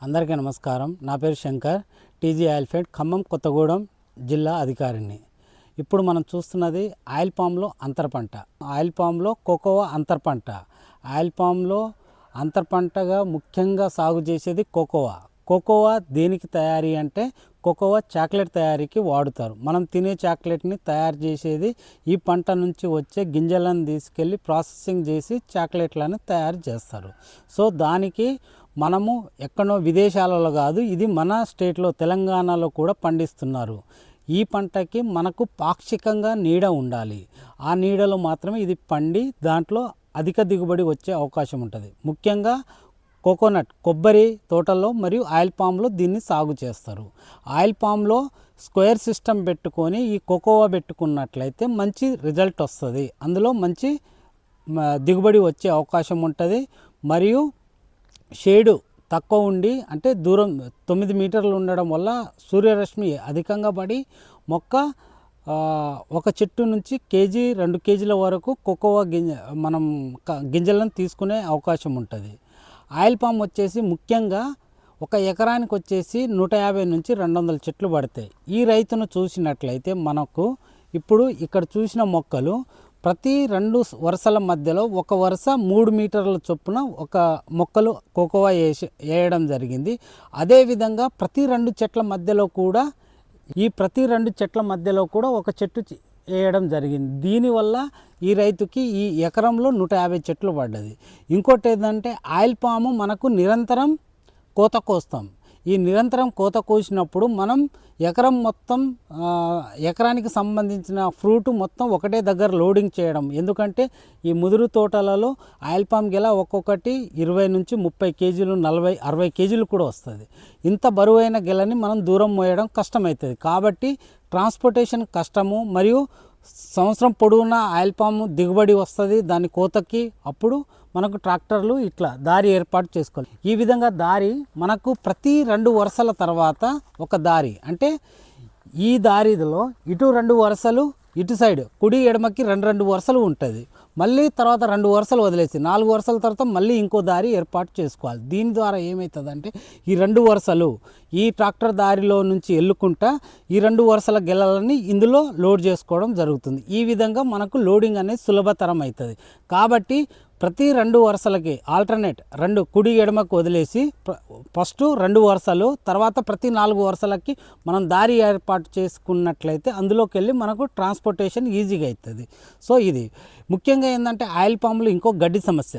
అందరికీ నమస్కారం. నా పేరు Shankar, TG oil feed Khammam Kothagudem జిల్లా అధికారిని. ఇప్పుడు మనం చూస్తున్నది ఆయిల్ పామ్లో అంతర పంట. ఆయిల్ పామ్లో కోకోవా అంతర పంట. ఆయిల్ పామ్లో అంతర పంటగా ముఖ్యంగా సాగు చేసేది కోకోవా. కోకోవా దేనికి తయారీ అంటే కోకోవా చాక్లెట్ తయారీకి వాడుతారు. మనం తినే చాక్లెట్ని తయారు చేసేది ఈ పంట నుంచి వచ్చే గింజలను తీసుకెళ్ళి ప్రాసెసింగ్ చేసి చాక్లెట్లను తయారు చేస్తారు. సో దానికి మనము ఎక్కడో విదేశాలలో కాదు, ఇది మన స్టేట్లో తెలంగాణలో కూడా పండిస్తున్నారు. ఈ పంటకి మనకు పాక్షికంగా నీడ ఉండాలి. ఆ నీడలో మాత్రమే ఇది పండి దాంట్లో అధిక దిగుబడి వచ్చే అవకాశం ఉంటుంది. ముఖ్యంగా కోకోనట్ కొబ్బరి తోటల్లో మరియు ఆయిల్ పామ్లో దీన్ని సాగు చేస్తారు. ఆయిల్ పామ్లో స్క్వేర్ సిస్టమ్ పెట్టుకొని ఈ కోకోవా పెట్టుకున్నట్లయితే మంచి రిజల్ట్ వస్తుంది. అందులో మంచి దిగుబడి వచ్చే అవకాశం ఉంటుంది. మరియు షేడు తక్కువ ఉండి, అంటే దూరం 9 మీటర్లు ఉండడం వల్ల సూర్యరశ్మి అధికంగా పడి మొక్క ఒక చెట్టు నుంచి కేజీ 2 కేజీల వరకు కోకోవా మనం గింజలను తీసుకునే అవకాశం ఉంటుంది. ఆయిల్ పామ్ వచ్చేసి ముఖ్యంగా ఒక ఎకరానికి వచ్చేసి 150 నుంచి 200 చెట్లు పడతాయి. ఈ రైతును చూసినట్లయితే మనకు ఇప్పుడు ఇక్కడ చూసిన మొక్కలు ప్రతి 2 వరుసల మధ్యలో ఒక వరుస 3 మీటర్ల చొప్పున ఒక మొక్కలు కోకోవా వేయడం జరిగింది. అదేవిధంగా ప్రతి 2 చెట్ల మధ్యలో కూడా ఒక చెట్టు వేయడం జరిగింది. దీనివల్ల ఈ రైతుకి ఈ ఎకరంలో 150 చెట్లు పడ్డది. ఇంకోటి ఏంటంటే ఆయిల్ పాము మనకు నిరంతరం కోత కోస్తాం. ఈ నిరంతరం కోత కోసినప్పుడు మనం ఎకరం మొత్తం ఎకరానికి సంబంధించిన ఫ్రూట్ మొత్తం ఒకటే దగ్గర లోడింగ్ చేయడం. ఎందుకంటే ఈ ముదురు తోటలలో ఆయిల్ పామ్ గెల ఒక్కొక్కటి 20 నుంచి 30 కేజీలు 40-60 కేజీలు కూడా వస్తుంది. ఇంత బరువైన గెలని మనం దూరం మోయడం కష్టమవుతుంది. కాబట్టి ట్రాన్స్పోర్టేషన్ కష్టము, మరియు సంవత్సరం పొడవునా ఆయిల్ పాము దిగుబడి వస్తుంది దాని కోతకి. అప్పుడు మనకు ట్రాక్టర్లు ఇట్లా దారి ఏర్పాటు చేసుకోవాలి. ఈ విధంగా దారి మనకు ప్రతి 2 వరుసల తర్వాత ఒక దారి, అంటే ఈ దారిలో ఇటు 2 వరుసలు, ఇటు సైడ్ కుడి ఎడమకి 2 వరుసలు ఉంటుంది. మళ్ళీ తర్వాత 2 వరుసలు వదిలేసి 4 వరుసల తర్వాత మళ్ళీ ఇంకో దారి ఏర్పాటు చేసుకోవాలి. దీని ద్వారా ఏమవుతుందంటే ఈ 2 వరుసలు ఈ ట్రాక్టర్ దారిలో నుంచి ఎల్లుకుంటా ఈ 2 వరుసల గెలలని ఇందులో లోడ్ చేసుకోవడం జరుగుతుంది. ఈ విధంగా మనకు లోడింగ్ అనేది సులభతరం అవుతుంది. కాబట్టి ప్రతి 2 వరుసలకి ఆల్టర్నేట్ 2 కుడి ఎడమకు వదిలేసి ఫస్ట్ 2 వరుసలు, తర్వాత ప్రతి 4 వరుసలకి మనం దారి ఏర్పాటు చేసుకున్నట్లయితే అందులోకి వెళ్ళి మనకు ట్రాన్స్పోర్టేషన్ ఈజీగా అవుతుంది. సో ఇది ముఖ్యంగా ఏంటంటే ఆయిల్ పాములు ఇంకో గడ్డి సమస్య.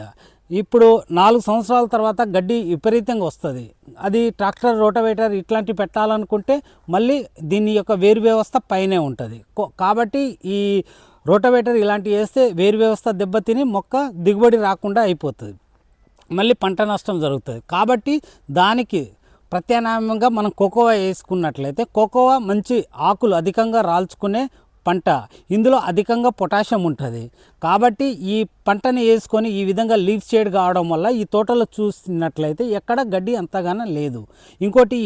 ఇప్పుడు 4 సంవత్సరాల తర్వాత గడ్డి విపరీతంగా వస్తుంది. అది ట్రాక్టర్, రోటవేటర్ ఇట్లాంటివి పెట్టాలనుకుంటే మళ్ళీ దీని యొక్క వేరు వ్యవస్థ పైనే ఉంటుంది. కాబట్టి ఈ రోటవేటర్ ఇలాంటివి వేస్తే వేరు వ్యవస్థ దెబ్బతిని మొక్క దిగుబడి రాకుండా అయిపోతుంది, మళ్ళీ పంట నష్టం జరుగుతుంది. కాబట్టి దానికి ప్రత్యామ్నాయంగా మనం కోకోవా వేసుకున్నట్లయితే కోకోవా మంచి ఆకులు అధికంగా రాల్చుకునే పంట. ఇందులో అధికంగా పొటాషియం ఉంటుంది. కాబట్టి ఈ పంటని వేసుకొని ఈ విధంగా లీఫ్ షేడ్ కావడం వల్ల ఈ తోటలో చూసినట్లయితే ఎక్కడ గడ్డి అంతగానో లేదు. ఇంకోటి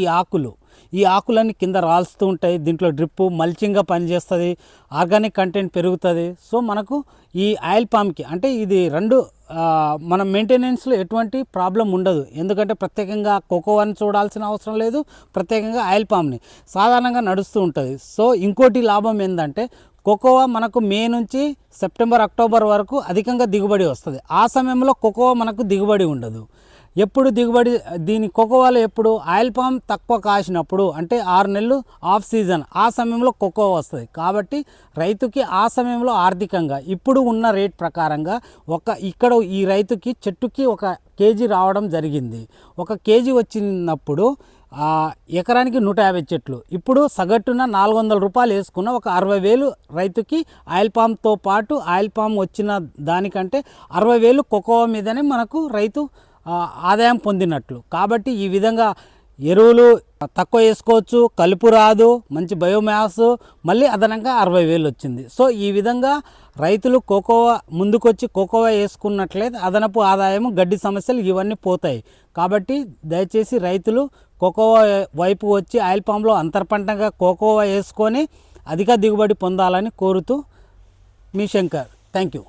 ఈ ఆకులన్నీ కింద రాల్స్తూ ఉంటాయి. దీంట్లో డ్రిప్పు మల్చింగ్గా పనిచేస్తుంది, ఆర్గానిక్ కంటెంట్ పెరుగుతుంది. సో మనకు ఈ ఆయిల్ పామ్కి అంటే ఇది 2 మన మెయింటెనెన్స్లో ఎటువంటి ప్రాబ్లం ఉండదు. ఎందుకంటే ప్రత్యేకంగా కోకోవాని చూడాల్సిన అవసరం లేదు, ప్రత్యేకంగా ఆయిల్ పామ్ని సాధారణంగా నడుస్తూ ఉంటుంది. సో ఇంకోటి లాభం ఏంటంటే కోకోవా మనకు మే నుంచి సెప్టెంబర్, అక్టోబర్ వరకు అధికంగా దిగుబడి వస్తుంది. ఆ సమయంలో కోకోవా మనకు దిగుబడి ఉండదు. ఎప్పుడు దిగుబడి దీని కోకోవాలో ఎప్పుడు ఆయిల్ పామ్ తక్కువ కాసినప్పుడు, అంటే 6 నెలలు ఆఫ్ సీజన్, ఆ సమయంలో కోకోవా వస్తుంది. కాబట్టి రైతుకి ఆ సమయంలో ఆర్థికంగా ఇప్పుడు ఉన్న రేట్ ప్రకారంగా ఇక్కడ ఈ రైతుకి చెట్టుకి 1 కేజీ రావడం జరిగింది. 1 కేజీ వచ్చినప్పుడు ఎకరానికి 150 చెట్లు, ఇప్పుడు సగటున 400 రూపాయలు వేసుకున్న ఒక 60,000 రైతుకి ఆయిల్ పామ్తో పాటు ఆయిల్ పామ్ వచ్చిన దానికంటే 60,000 కోకోవా మీదనే మనకు రైతు ఆదాయం పొందినట్లు. కాబట్టి ఈ విధంగా ఎరువులు తక్కువ వేసుకోవచ్చు, కలుపు రాదు, మంచి బయోమాస్, మళ్ళీ అదనంగా 60,000 వచ్చింది. సో ఈ విధంగా రైతులు కోకోవా ముందుకొచ్చి కోకోవా వేసుకున్నట్లయితే అదనపు ఆదాయం, గడ్డి సమస్యలు ఇవన్నీ పోతాయి. కాబట్టి దయచేసి రైతులు కోకోవా వైపు వచ్చి ఆయిల్ పామ్లో అంతర్పంటగా కోకోవా వేసుకొని అధిక దిగుబడి పొందాలని కోరుతూ మీ శంకర్. Thank you.